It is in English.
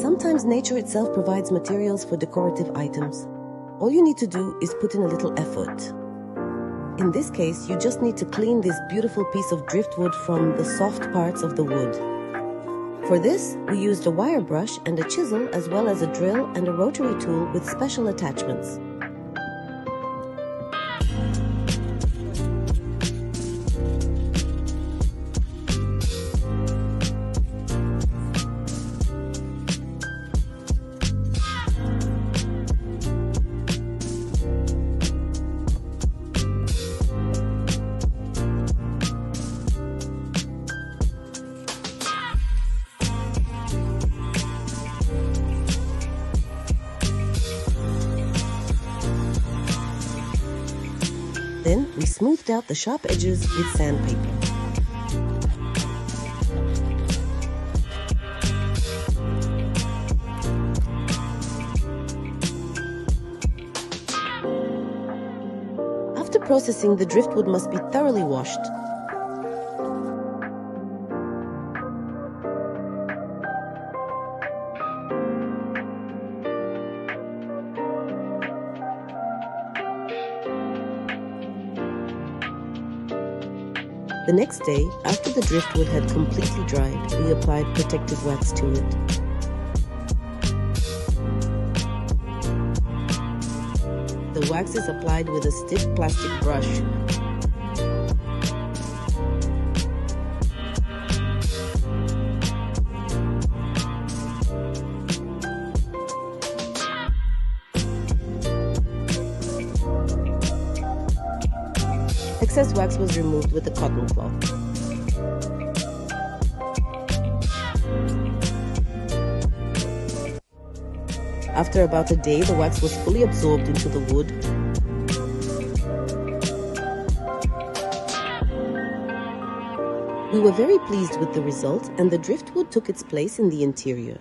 Sometimes nature itself provides materials for decorative items. All you need to do is put in a little effort. In this case, you just need to clean this beautiful piece of driftwood from the soft parts of the wood. For this, we used a wire brush and a chisel, as well as a drill and a rotary tool with special attachments. Then we smoothed out the sharp edges with sandpaper. After processing, the driftwood must be thoroughly washed. The next day, after the driftwood had completely dried, we applied protective wax to it. The wax is applied with a stiff plastic brush. Excess wax was removed with a cotton cloth. After about a day, the wax was fully absorbed into the wood. We were very pleased with the result, and the driftwood took its place in the interior.